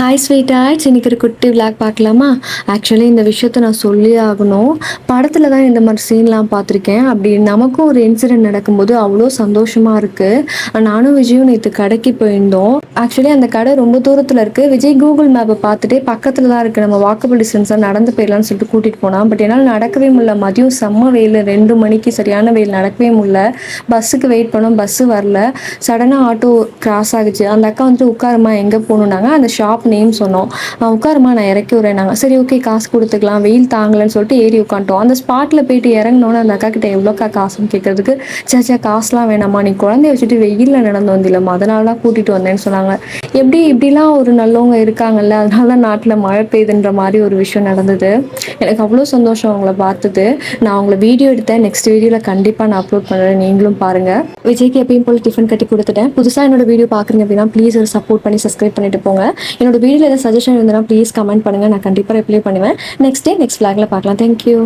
Hi sweet arts, இன்னைக்கு ஒரு குட்டி விளாக் பார்க்கலாமா? ஆக்சுவலி இந்த விஷயத்த நான் சொல்லி ஆகணும். படத்தில் தான் இந்த மாதிரி சீன்லாம் பார்த்துருக்கேன். அப்படி நமக்கும் ஒரு இன்சிடென்ட் நடக்கும்போது அவ்வளோ சந்தோஷமாக இருக்குது. நானும் விஜயும் நேற்று கடைக்கு போயிருந்தோம். ஆக்சுவலி அந்த கடை ரொம்ப தூரத்தில் இருக்குது. விஜய் கூகுள் மேப்பை பார்த்துட்டு பக்கத்தில் தான் இருக்குது, நம்ம வாக்கபிள் டிஸ்டன்ஸாக நடந்து போயிடலான்னு சொல்லிட்டு கூட்டிகிட்டு போனான். பட் என்னால் நடக்கவே முடியல. மதியம் செம்ம வெயில், 2 மணிக்கு சரியான வெயில், நடக்கவே முடியல. பஸ்ஸுக்கு வெயிட் பண்ணோம், பஸ்ஸு வரல. சடனாக ஆட்டோ கிராஸ் ஆகுச்சு. அந்த அக்கா வந்துட்டு உட்காருமா, எங்கே போகணுன்னாங்க. அந்த ஷாப் நேம் சொன்னோம். உட்காருமா, நான் இறக்கி விட்றேன்னாங்க. சரி ஓகே, காசு கொடுத்துக்கலாம், வெயில் தாங்கலன்னு சொல்லிட்டு ஏறி உட்காந்துட்டோம். அந்த ஸ்பாட்டில் போயிட்டு இறங்கினோன்னு அந்த அக்கா கிட்ட எவ்வளோக்கா காசுன்னு கேட்கறதுக்கு, சேச்சா காசுலாம் வேணாமா, நீ குழந்தைய வச்சுட்டு வெயிலில் நடந்து வந்தில்லம்மா, அதனால தான் கூட்டிகிட்டு வந்தேன்னு சொன்னாங்க. இப்படிலாம் ஒரு நல்லவங்க இருக்காங்கல்ல, அதனால தான் நாட்டில் மழை பெய்யுதுன்ற மாதிரி ஒரு விஷயம் நடந்தது. எனக்கு அவ்வளோ சந்தோஷம் அவங்கள பார்த்துட்டு. நான் அவங்கள வீடியோ எடுத்தேன். நெக்ஸ்ட் வீடியோவில் கண்டிப்பாக நான் அப்லோட் பண்ணுறேன், நீங்களும் பாருங்கள். விஜய்க்கு எப்பயும் போல் டிஃபன் கட்டி கொடுத்துட்டேன். புதுசாக என்னோட வீடியோ பார்க்குறீங்க அப்படின்னா ப்ளீஸ் ஒரு சப்போர்ட் பண்ணி சப்ஸ்கிரைப் பண்ணிட்டு போங்க. என்னோட வீடியோவில் ஏதாவது சஜஷன் இருந்ததுன்னா ப்ளீஸ் கமெண்ட் பண்ணுங்கள், நான் கண்டிப்பாக ரிப்ளை பண்ணுவேன். நெக்ஸ்ட் விளாகில் பார்க்கலாம். தேங்க்யூ.